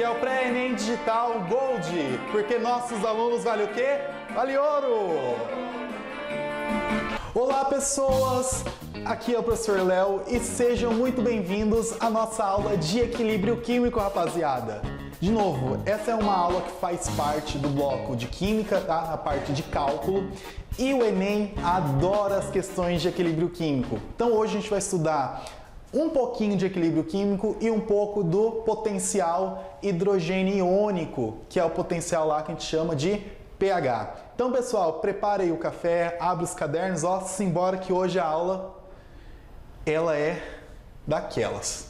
é o Pré-ENEM Digital Gold, porque nossos alunos valem o quê? Vale ouro! Olá pessoas, aqui é o professor Léo e sejam muito bem-vindos à nossa aula de equilíbrio químico, rapaziada. De novo, essa é uma aula que faz parte do bloco de química, tá? A parte de cálculo. E o Enem adora as questões de equilíbrio químico. Então hoje a gente vai estudar um pouquinho de equilíbrio químico e um pouco do potencial hidrogênio iônico, que é o potencial lá que a gente chama de pH. Então, pessoal, prepare aí o café, abre os cadernos, ó, simbora que hoje a aula, ela é daquelas.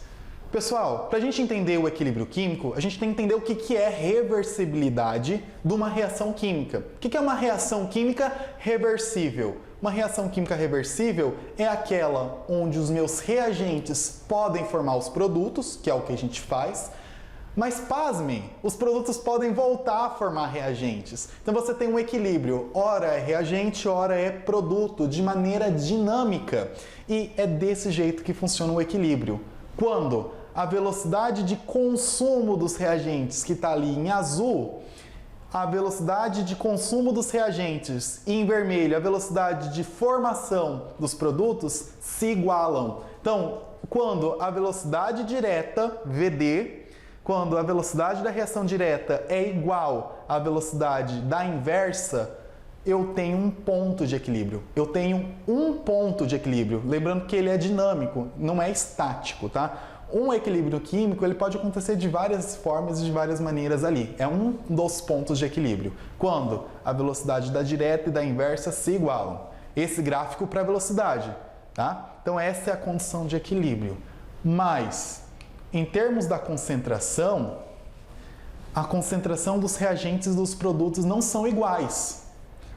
Pessoal, para a gente entender o equilíbrio químico, a gente tem que entender o que é reversibilidade de uma reação química. O que é uma reação química reversível? Uma reação química reversível é aquela onde os meus reagentes podem formar os produtos, que é o que a gente faz, mas pasmem, os produtos podem voltar a formar reagentes. Então você tem um equilíbrio, ora é reagente, ora é produto, de maneira dinâmica. E é desse jeito que funciona o equilíbrio. Quando a velocidade de consumo dos reagentes, que está ali em azul, a velocidade de consumo dos reagentes e em vermelho a velocidade de formação dos produtos se igualam. Então, quando a velocidade direta, VD, quando a velocidade da reação direta é igual à velocidade da inversa, eu tenho um ponto de equilíbrio. Eu tenho um ponto de equilíbrio. Lembrando que ele é dinâmico, não é estático, tá? Um equilíbrio químico ele pode acontecer de várias formas e de várias maneiras ali. É um dos pontos de equilíbrio. Quando a velocidade da direta e da inversa se igualam. Esse gráfico para a velocidade, tá? Então essa é a condição de equilíbrio. Mas, em termos da concentração, a concentração dos reagentes dos produtos não são iguais,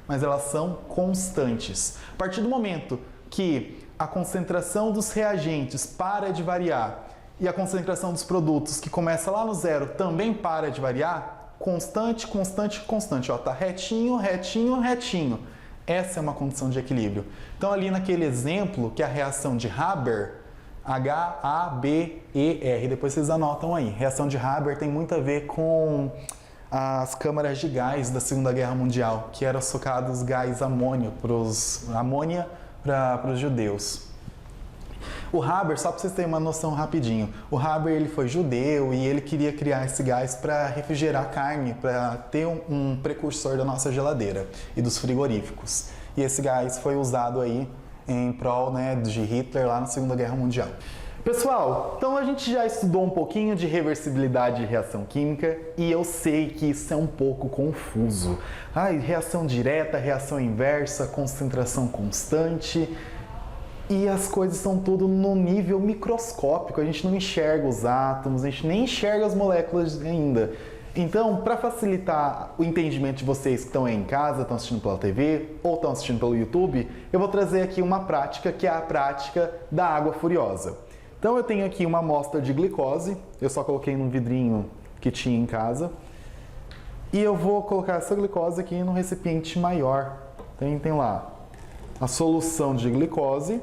mas elas são constantes. A partir do momento que a concentração dos reagentes para de variar e a concentração dos produtos, que começa lá no zero, também para de variar, constante, constante, constante. Ó, tá retinho, retinho, retinho. Essa é uma condição de equilíbrio. Então, ali naquele exemplo, que é a reação de Haber, H-A-B-E-R, depois vocês anotam aí. Reação de Haber tem muito a ver com as câmaras de gás da Segunda Guerra Mundial, que eram socados gás amônia para os judeus. O Haber, só para vocês terem uma noção rapidinho, o Haber ele foi judeu e ele queria criar esse gás para refrigerar carne, para ter um precursor da nossa geladeira e dos frigoríficos. E esse gás foi usado aí em prol, né, de Hitler lá na Segunda Guerra Mundial. Pessoal, então a gente já estudou um pouquinho de reversibilidade de reação química e eu sei que isso é um pouco confuso. Reação direta, reação inversa, concentração constante e as coisas são tudo no nível microscópico. A gente não enxerga os átomos, a gente nem enxerga as moléculas ainda. Então, para facilitar o entendimento de vocês que estão aí em casa, estão assistindo pela TV ou estão assistindo pelo YouTube, eu vou trazer aqui uma prática que é a prática da água furiosa. Então eu tenho aqui uma amostra de glicose, eu só coloquei num vidrinho que tinha em casa. E eu vou colocar essa glicose aqui num recipiente maior. Então tem lá a solução de glicose.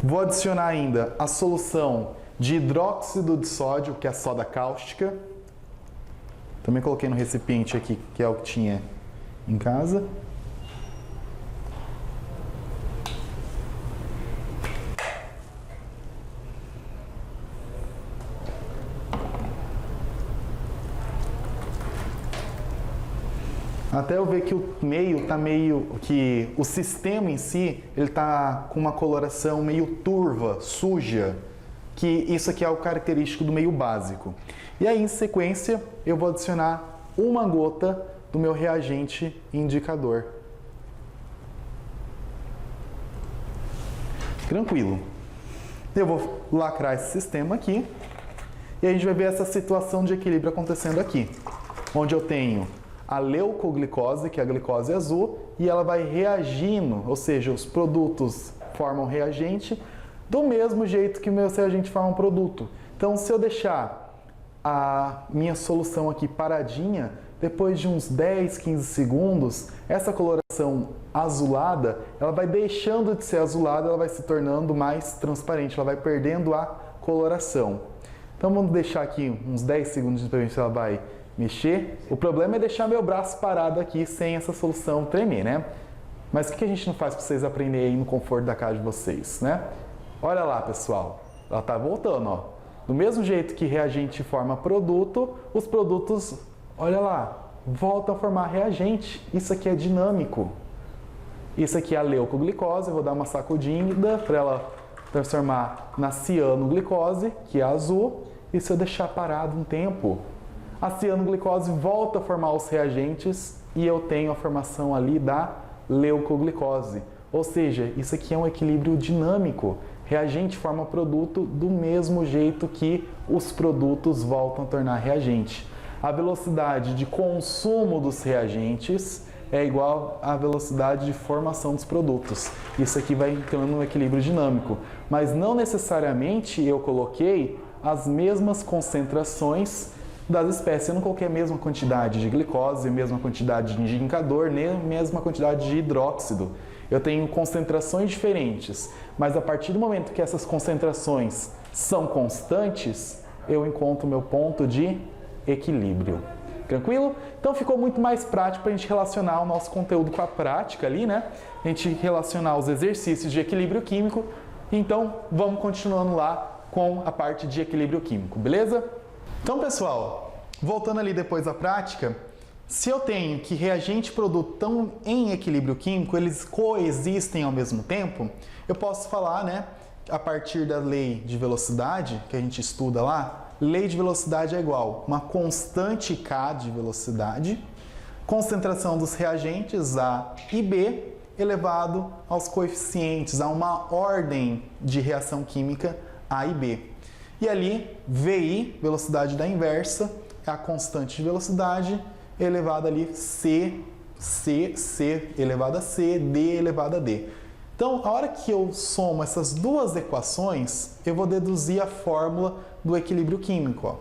Vou adicionar ainda a solução de hidróxido de sódio, que é a soda cáustica. Também coloquei no recipiente aqui, que é o que tinha em casa. Até eu ver que o meio tá que o sistema em si, ele tá com uma coloração meio turva, suja, que isso aqui é o característico do meio básico. E aí, em sequência, eu vou adicionar uma gota do meu reagente indicador. Tranquilo. Eu vou lacrar esse sistema aqui e a gente vai ver essa situação de equilíbrio acontecendo aqui, onde eu tenho a leucoglicose, que é a glicose azul, e ela vai reagindo, ou seja, os produtos formam reagente do mesmo jeito que o meu reagente forma um produto. Então, se eu deixar a minha solução aqui paradinha, depois de uns 10, 15 segundos, essa coloração azulada, ela vai deixando de ser azulada, ela vai se tornando mais transparente, ela vai perdendo a coloração. Então vamos deixar aqui uns 10 segundos para ver se ela vai mexer. O problema é deixar meu braço parado aqui sem essa solução tremer, né? Mas o que a gente não faz para vocês aprenderem aí no conforto da casa de vocês, né? Olha lá, pessoal, ela está voltando, ó. Do mesmo jeito que reagente forma produto, os produtos, olha lá, voltam a formar reagente. Isso aqui é dinâmico. Isso aqui é a leucoglicose, eu vou dar uma sacudida para ela transformar na cianoglicose, que é azul, e se eu deixar parado um tempo, a cianoglicose volta a formar os reagentes e eu tenho a formação ali da leucoglicose. Ou seja, isso aqui é um equilíbrio dinâmico. Reagente forma produto do mesmo jeito que os produtos voltam a tornar reagente. A velocidade de consumo dos reagentes é igual à velocidade de formação dos produtos. Isso aqui vai entrando um equilíbrio dinâmico. Mas não necessariamente eu coloquei as mesmas concentrações das espécies. Eu não coloquei a mesma quantidade de glicose, a mesma quantidade de indicador, nem a mesma quantidade de hidróxido. Eu tenho concentrações diferentes, mas a partir do momento que essas concentrações são constantes, eu encontro o meu ponto de equilíbrio. Tranquilo? Então ficou muito mais prático para a gente relacionar o nosso conteúdo com a prática ali, né? A gente relacionar os exercícios de equilíbrio químico. Então vamos continuando lá com a parte de equilíbrio químico, beleza? Então, pessoal, voltando ali depois à prática, se eu tenho que reagente e produto estão em equilíbrio químico, eles coexistem ao mesmo tempo, eu posso falar, né, a partir da lei de velocidade, que a gente estuda lá, lei de velocidade é igual uma constante K de velocidade, concentração dos reagentes A e B, elevado aos coeficientes, a uma ordem de reação química A e B. E ali, VI, velocidade da inversa, é a constante de velocidade, elevada ali C elevado a C, D elevado a D. Então, a hora que eu somo essas duas equações, eu vou deduzir a fórmula do equilíbrio químico. Ó.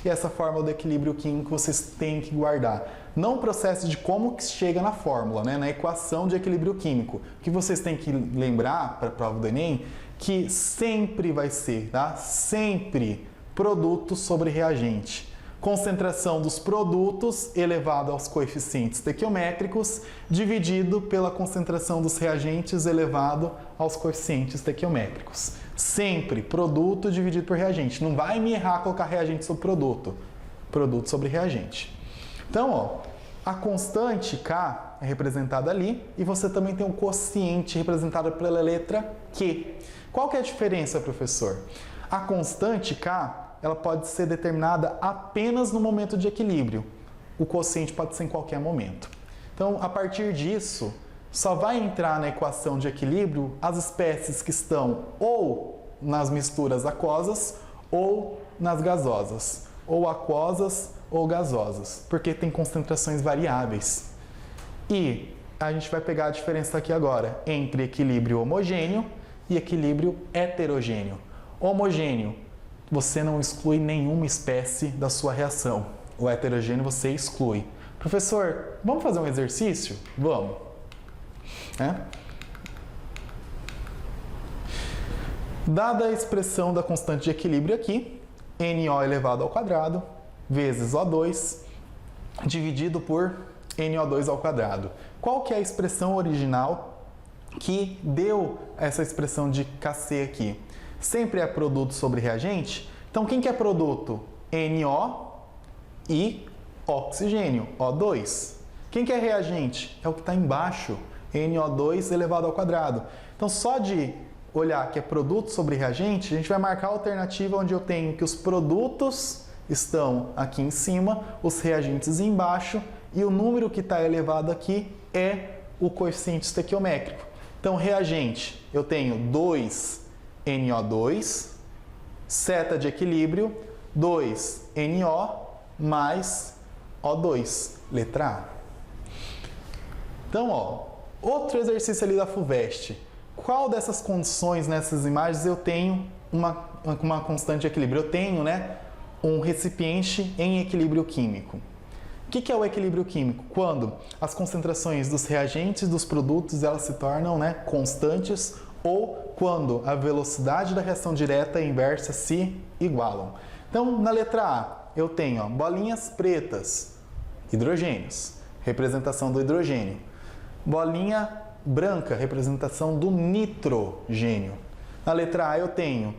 E essa fórmula do equilíbrio químico vocês têm que guardar. Não o processo de como que chega na fórmula, né? Na equação de equilíbrio químico. O que vocês têm que lembrar para a prova do Enem, que sempre vai ser, tá? Sempre produto sobre reagente. Concentração dos produtos elevado aos coeficientes estequiométricos dividido pela concentração dos reagentes elevado aos coeficientes estequiométricos. Sempre produto dividido por reagente. Não vai me errar colocar reagente sobre produto. Produto sobre reagente. Então, ó, a constante K é representada ali e você também tem um quociente representado pela letra Q. Qual que é a diferença, professor? A constante K ela pode ser determinada apenas no momento de equilíbrio. O quociente pode ser em qualquer momento. Então, a partir disso, só vai entrar na equação de equilíbrio as espécies que estão ou nas misturas aquosas ou nas gasosas. Ou aquosas ou gasosas, porque tem concentrações variáveis. E a gente vai pegar a diferença aqui agora entre equilíbrio homogêneo e equilíbrio heterogêneo. Homogêneo, você não exclui nenhuma espécie da sua reação. O heterogêneo você exclui. Professor, vamos fazer um exercício? Vamos. Dada a expressão da constante de equilíbrio aqui, NO elevado ao quadrado vezes O2 dividido por NO2 ao quadrado. Qual que é a expressão original que deu essa expressão de Kc aqui? Sempre é produto sobre reagente. Então, quem que é produto? NO e oxigênio, O2. Quem que é reagente? É o que está embaixo, NO2 elevado ao quadrado. Então, só de olhar que é produto sobre reagente, a gente vai marcar a alternativa onde eu tenho que os produtos estão aqui em cima, os reagentes embaixo, e o número que está elevado aqui é o coeficiente estequiométrico. Então, reagente, eu tenho 2NO2, seta de equilíbrio, 2NO mais O2, letra A. Então, ó, outro exercício ali da FUVEST. Qual dessas condições nessas imagens eu tenho uma constante de equilíbrio? Eu tenho, né, um recipiente em equilíbrio químico. que é o equilíbrio químico? Quando as concentrações dos reagentes dos produtos elas se tornam, né, constantes, ou quando a velocidade da reação direta e inversa se igualam. Então, na letra A, eu tenho bolinhas pretas, hidrogênios, representação do hidrogênio. Bolinha branca, representação do nitrogênio. Na letra A, eu tenho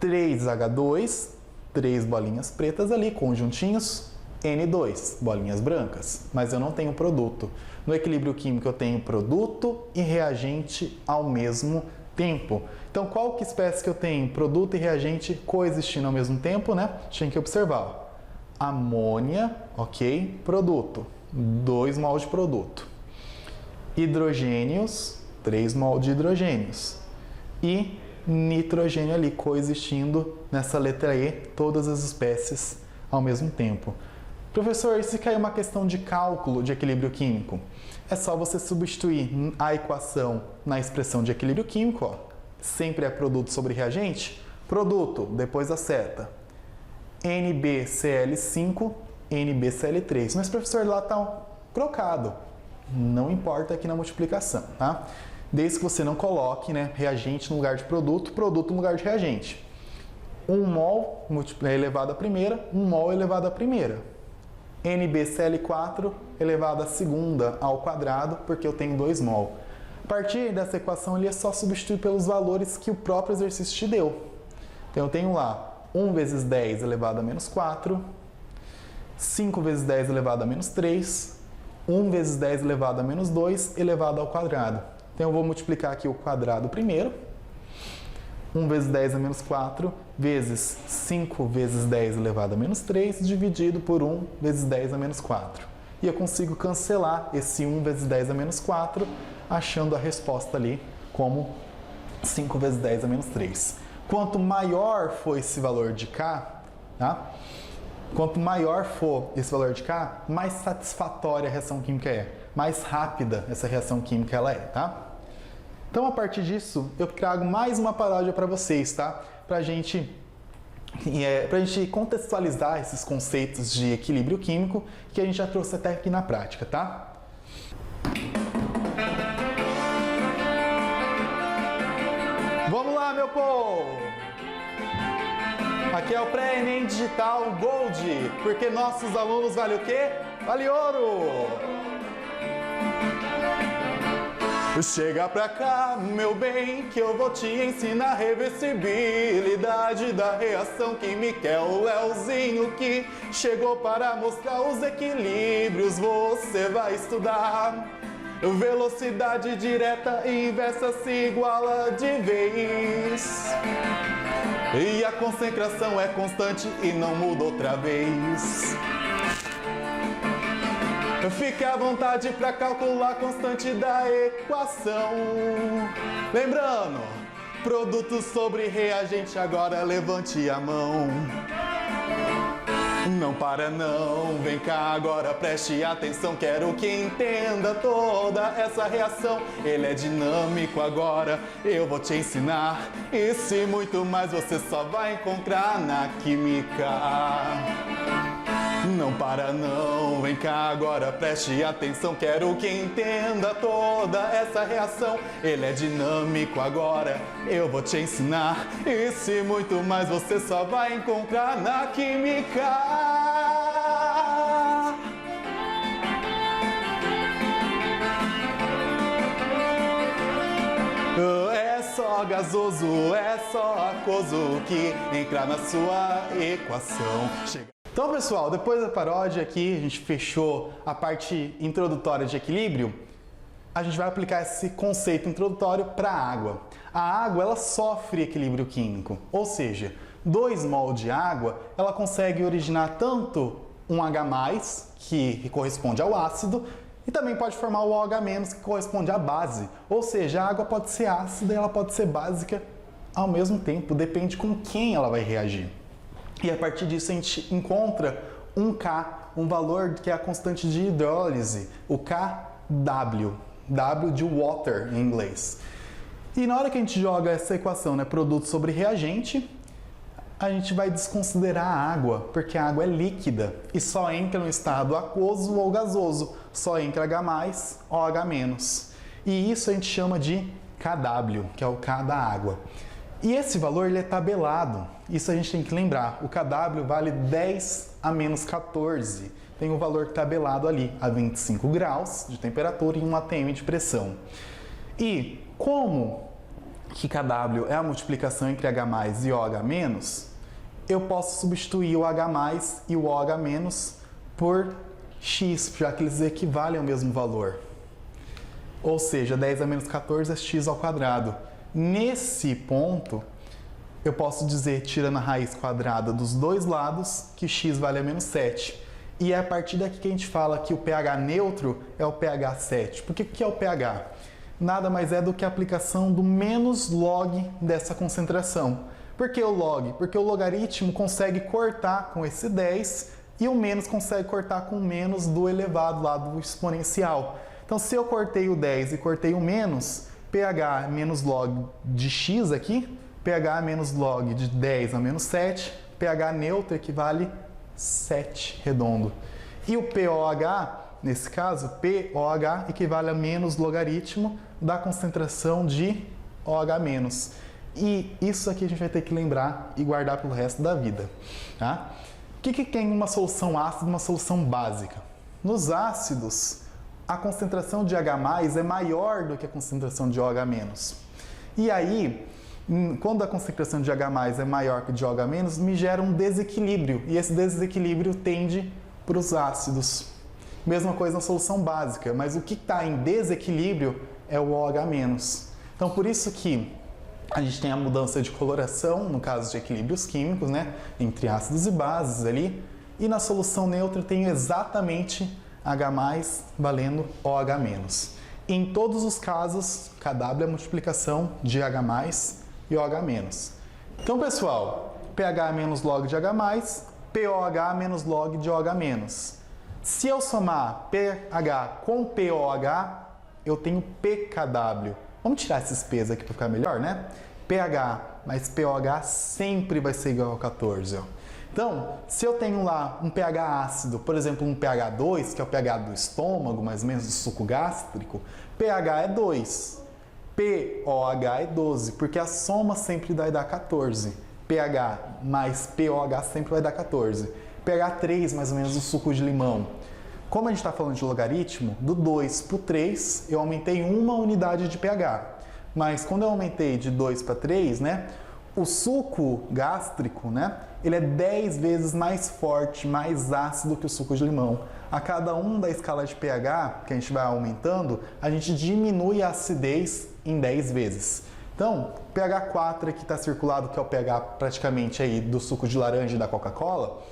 3H2, 3 bolinhas pretas ali, conjuntinhos, N2, bolinhas brancas, mas eu não tenho produto. No equilíbrio químico eu tenho produto e reagente ao mesmo tempo. Então, qual que espécie que eu tenho? Produto e reagente coexistindo ao mesmo tempo, né? Tinha que observar. Amônia, ok, produto, 2 mol de produto. Hidrogênios, 3 mol de hidrogênios. E nitrogênio ali coexistindo nessa letra E, todas as espécies ao mesmo tempo. Professor, e se cair uma questão de cálculo de equilíbrio químico? É só você substituir a equação na expressão de equilíbrio químico, ó. Sempre é produto sobre reagente, produto, depois a seta, NbCl5, NbCl3. Mas, professor, lá está trocado. Não importa aqui na multiplicação, tá? Desde que você não coloque, né, reagente no lugar de produto, produto no lugar de reagente. 1 mol elevado à primeira, 1 mol elevado à primeira. NbCl4 elevado à segunda ao quadrado, porque eu tenho 2 mol. A partir dessa equação, ele é só substituir pelos valores que o próprio exercício te deu. Então, eu tenho lá 1 vezes 10 elevado a menos 4, 5 vezes 10 elevado a menos 3, 1 vezes 10 elevado a menos 2 elevado ao quadrado. Então, eu vou multiplicar aqui o quadrado primeiro. 1 vezes 10 a menos 4, vezes 5 vezes 10 elevado a menos 3, dividido por 1 vezes 10 a menos 4. E eu consigo cancelar esse 1 vezes 10 a menos 4, achando a resposta ali como 5 vezes 10 a menos 3. Quanto maior for esse valor de K, tá? Quanto maior for esse valor de K, mais satisfatória a reação química é. Mais rápida essa reação química ela é, tá? Então, a partir disso, eu trago mais uma paródia para vocês, tá? Pra gente contextualizar esses conceitos de equilíbrio químico que a gente já trouxe até aqui na prática, tá? Vamos lá, meu povo! Aqui é o Pré-ENEM Digital Gold, porque nossos alunos valem o quê? Vale ouro! Chega pra cá, meu bem, que eu vou te ensinar a reversibilidade da reação química. É o Leozinho que chegou para mostrar os equilíbrios. Você vai estudar. Velocidade direta e inversa se iguala de vez. E a concentração é constante e não muda outra vez. Fique à vontade para calcular a constante da equação. Lembrando, produto sobre reagente, agora levante a mão. Não para não, vem cá agora, preste atenção. Quero que entenda toda essa reação. Ele é dinâmico agora, eu vou te ensinar. Isso e muito mais você só vai encontrar na química. Não para não, vem cá agora, preste atenção. Quero que entenda toda essa reação. Ele é dinâmico agora, eu vou te ensinar. Isso e muito mais você só vai encontrar na química. É só gasoso, é só aquoso que entra na sua equação. Então, pessoal, depois da paródia aqui, a gente fechou a parte introdutória de equilíbrio, a gente vai aplicar esse conceito introdutório para a água. A água, ela sofre equilíbrio químico, ou seja, 2 mol de água, ela consegue originar tanto um H+, que corresponde ao ácido, e também pode formar o OH-, que corresponde à base. Ou seja, a água pode ser ácida e ela pode ser básica ao mesmo tempo, depende com quem ela vai reagir. E a partir disso a gente encontra um K, um valor que é a constante de hidrólise, o KW, W de water em inglês. E na hora que a gente joga essa equação, né, produto sobre reagente, a gente vai desconsiderar a água, porque a água é líquida e só entra no estado aquoso ou gasoso, só entra H+, OH-. E isso a gente chama de kW, que é o K da água. E esse valor ele é tabelado, isso a gente tem que lembrar, o kW vale 10 a menos 14, tem um valor tabelado ali a 25 graus de temperatura e 1 atm de pressão. E como que kW é a multiplicação entre H+ e OH-, eu posso substituir o H+ e o OH- por x, já que eles equivalem ao mesmo valor. Ou seja, 10 a menos 14 é x ao quadrado. Nesse ponto, eu posso dizer, tirando a raiz quadrada dos dois lados, que x vale a menos 7. E é a partir daqui que a gente fala que o pH neutro é o pH 7. Por que é o pH? Nada mais é do que a aplicação do menos log dessa concentração. Por que o log? Porque o logaritmo consegue cortar com esse 10 e o menos consegue cortar com o menos do elevado lá do exponencial. Então, se eu cortei o 10 e cortei o menos, pH menos log de x aqui, pH menos log de 10 a menos 7, pH neutro equivale 7 redondo. E o POH, nesse caso, POH equivale a menos logaritmo da concentração de OH-. E isso aqui a gente vai ter que lembrar e guardar pelo resto da vida. Tá? O que tem uma solução ácida e uma solução básica? Nos ácidos, a concentração de H+ é maior do que a concentração de OH-. E aí, quando a concentração de H+ é maior que de OH-, me gera um desequilíbrio. E esse desequilíbrio tende para os ácidos. Mesma coisa na solução básica, mas o que está em desequilíbrio é o OH-. Então, por isso que a gente tem a mudança de coloração, no caso de equilíbrios químicos, né, entre ácidos e bases ali. E na solução neutra tem exatamente H+ valendo OH-. Em todos os casos, kW é a multiplicação de H+ e OH-. Então, pessoal, pH menos log de H+, POH menos log de OH-. Se eu somar pH com POH, eu tenho pKW. Vamos tirar esses P's aqui para ficar melhor, né? pH mais POH sempre vai ser igual a 14. Ó. Então, se eu tenho lá um pH ácido, por exemplo, um pH 2, que é o pH do estômago, mais ou menos do suco gástrico, pH é 2, POH é 12, porque a soma sempre vai dar 14. pH mais POH sempre vai dar 14. pH 3, mais ou menos, do suco de limão. Como a gente está falando de logaritmo, do 2 para o 3, eu aumentei uma unidade de pH. Mas quando eu aumentei de 2 para 3, né, o suco gástrico, né, ele é 10 vezes mais forte, mais ácido que o suco de limão. A cada um da escala de pH, que a gente vai aumentando, a gente diminui a acidez em 10 vezes. Então, pH 4 aqui está circulado, que é o pH praticamente aí do suco de laranja e da Coca-Cola.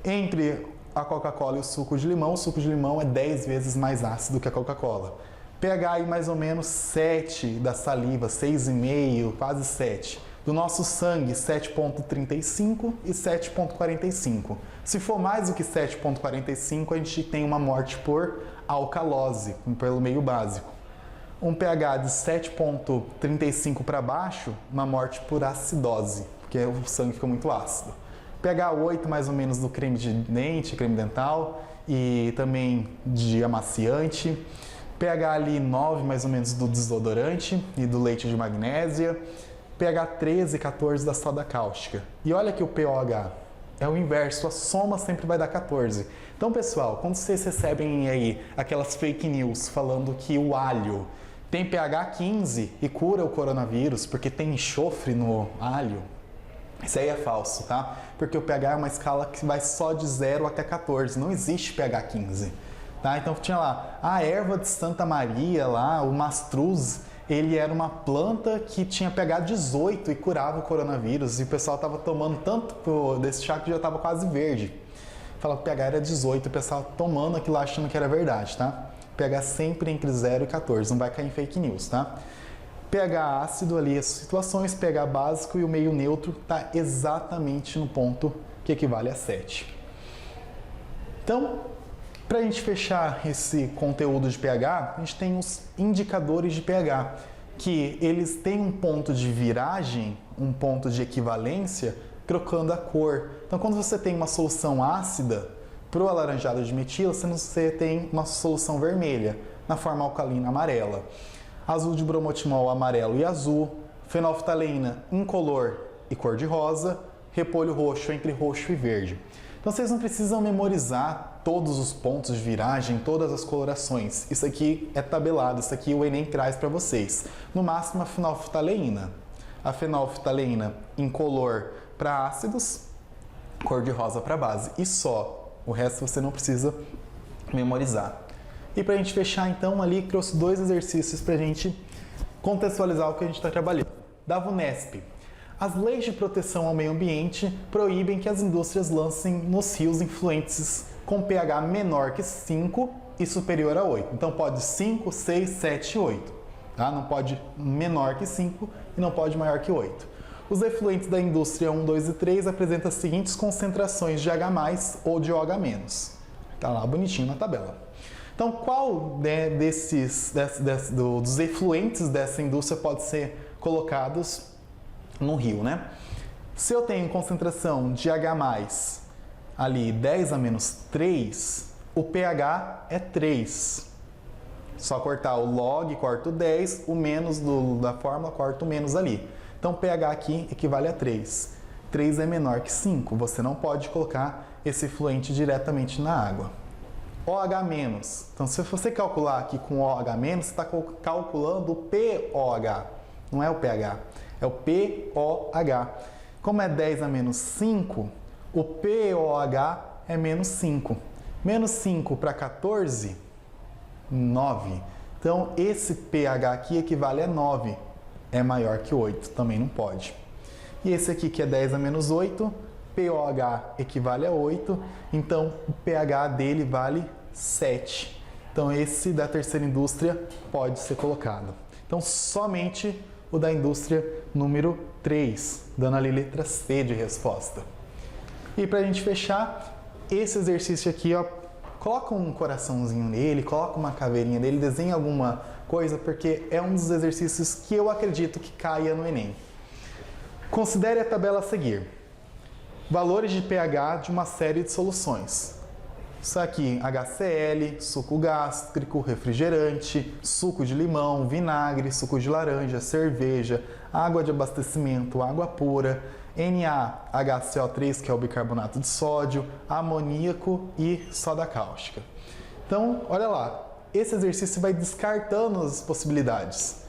Entre a Coca-Cola e o suco de limão é 10 vezes mais ácido que a Coca-Cola. pH aí mais ou menos 7 da saliva, 6,5, quase 7. Do nosso sangue, 7,35 e 7,45. Se for mais do que 7,45, a gente tem uma morte por alcalose, pelo meio básico. Um pH de 7,35 para baixo, uma morte por acidose, porque o sangue fica muito ácido. pH 8 mais ou menos do creme de dente, creme dental e também de amaciante. pH ali 9 mais ou menos do desodorante e do leite de magnésia. pH 13, 14 da soda cáustica. E olha que o POH é o inverso, a soma sempre vai dar 14. Então, pessoal, quando vocês recebem aí aquelas fake news falando que o alho tem pH 15 e cura o coronavírus porque tem enxofre no alho, isso aí é falso, tá? Porque o pH é uma escala que vai só de 0 até 14, não existe pH 15. Tá? Então tinha lá a erva de Santa Maria, lá, o mastruz, ele era uma planta que tinha pH 18 e curava o coronavírus. E o pessoal estava tomando tanto desse chá que já estava quase verde. Falava que o pH era 18 e o pessoal tomando aquilo lá achando que era verdade, tá? pH sempre entre 0 e 14, não vai cair em fake news, tá? pH ácido ali, as situações, pH básico e o meio neutro está exatamente no ponto que equivale a 7. Então, para a gente fechar esse conteúdo de pH, a gente tem os indicadores de pH, que eles têm um ponto de viragem, um ponto de equivalência trocando a cor. Então, quando você tem uma solução ácida para o alaranjado de metila, você tem uma solução vermelha, na forma alcalina amarela. Azul de bromotimol amarelo e azul, fenolftaleína incolor e cor de rosa, repolho roxo entre roxo e verde. Então vocês não precisam memorizar todos os pontos de viragem, todas as colorações. Isso aqui é tabelado, isso aqui o Enem traz para vocês. No máximo a fenolftaleína. A fenolftaleína incolor para ácidos, cor de rosa para base. E só. O resto você não precisa memorizar. E para a gente fechar então, ali trouxe 2 exercícios para a gente contextualizar o que a gente está trabalhando. Da VUNESP. As leis de proteção ao meio ambiente proíbem que as indústrias lancem nos rios efluentes com pH menor que 5 e superior a 8. Então pode 5, 6, 7 e 8. Tá? Não pode menor que 5 e não pode maior que 8. Os efluentes da indústria 1, 2 e 3 apresentam as seguintes concentrações de H+, ou de OH-. Está lá bonitinho na tabela. Então, qual dos efluentes dessa indústria pode ser colocados no rio, né? Se eu tenho concentração de H+, ali 10 a menos 3, o pH é 3. Só cortar o log, corto o 10, o menos da fórmula, corto o menos ali. Então, o pH aqui equivale a 3. 3 é menor que 5, você não pode colocar esse efluente diretamente na água. OH-. Então, se você calcular aqui com OH-, você está calculando o POH, não é o pH, é o POH. Como é 10 a menos 5, o POH é menos 5. Menos 5 para 14, 9. Então, esse pH aqui equivale a 9. É maior que 8, também não pode. E esse aqui que é 10 a menos 8, POH equivale a 8, então o pH dele vale 7. Então esse da terceira indústria pode ser colocado. Então somente o da indústria número 3, dando ali letra C de resposta. E para a gente fechar, esse exercício aqui, ó, coloca um coraçãozinho nele, coloca uma caveirinha nele, desenha alguma coisa, porque é um dos exercícios que eu acredito que caia no Enem. Considere a tabela a seguir. Valores de pH de uma série de soluções. Isso aqui, HCl, suco gástrico, refrigerante, suco de limão, vinagre, suco de laranja, cerveja, água de abastecimento, água pura, NaHCO3, que é o bicarbonato de sódio, amoníaco e soda cáustica. Então, olha lá, esse exercício vai descartando as possibilidades.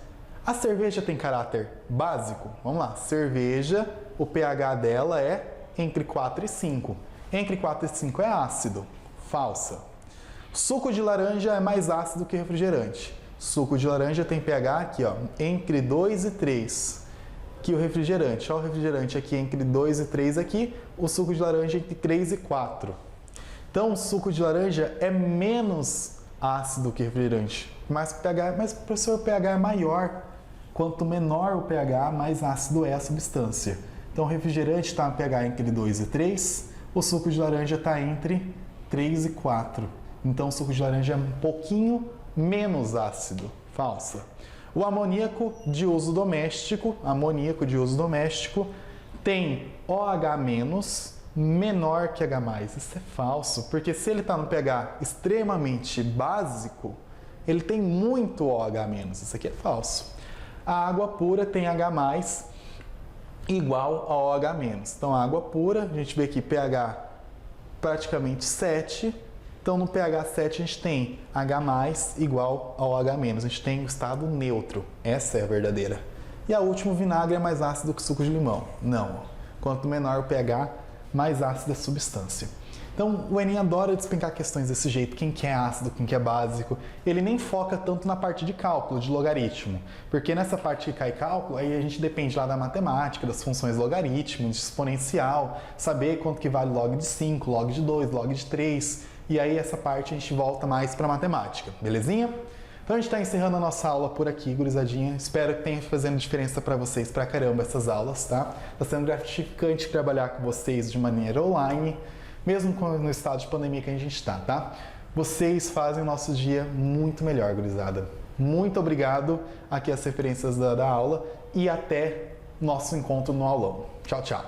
A cerveja tem caráter básico? Vamos lá, cerveja, o pH dela é entre 4 e 5. Entre 4 e 5 é ácido. Falsa. Suco de laranja é mais ácido que refrigerante. Suco de laranja tem pH aqui, ó, entre 2 e 3. Que o refrigerante. Ó, o refrigerante aqui entre 2 e 3 aqui. O suco de laranja entre 3 e 4. Então, o suco de laranja é menos ácido que refrigerante. Mas professor, o pH é maior. Quanto menor o pH, mais ácido é a substância. Então, o refrigerante está no pH entre 2 e 3, o suco de laranja está entre 3 e 4. Então, o suco de laranja é um pouquinho menos ácido. Falsa. O amoníaco de uso doméstico, tem OH- menor que H+. Isso é falso, porque se ele está no pH extremamente básico, ele tem muito OH-. Isso aqui é falso. A água pura tem H+, igual a OH-. Então, a água pura, a gente vê aqui pH praticamente 7. Então, no pH 7 a gente tem H+ igual a OH-. A gente tem o estado neutro. Essa é a verdadeira. E a última, o vinagre é mais ácido que o suco de limão. Não. Quanto menor o pH, mais ácida a substância. Então, o Enem adora despencar questões desse jeito, quem que é ácido, quem que é básico. Ele nem foca tanto na parte de cálculo, de logaritmo, porque nessa parte que cai cálculo, aí a gente depende lá da matemática, das funções logaritmo, de exponencial, saber quanto que vale log de 5, log de 2, log de 3, e aí essa parte a gente volta mais para matemática, belezinha? Então a gente está encerrando a nossa aula por aqui, gurizadinha. Espero que tenha fazendo diferença para vocês pra caramba essas aulas, tá? Está sendo gratificante trabalhar com vocês de maneira online, mesmo no estado de pandemia que a gente está, tá? Vocês fazem o nosso dia muito melhor, gurizada. Muito obrigado. Aqui as referências da aula e até nosso encontro no aulão. Tchau, tchau.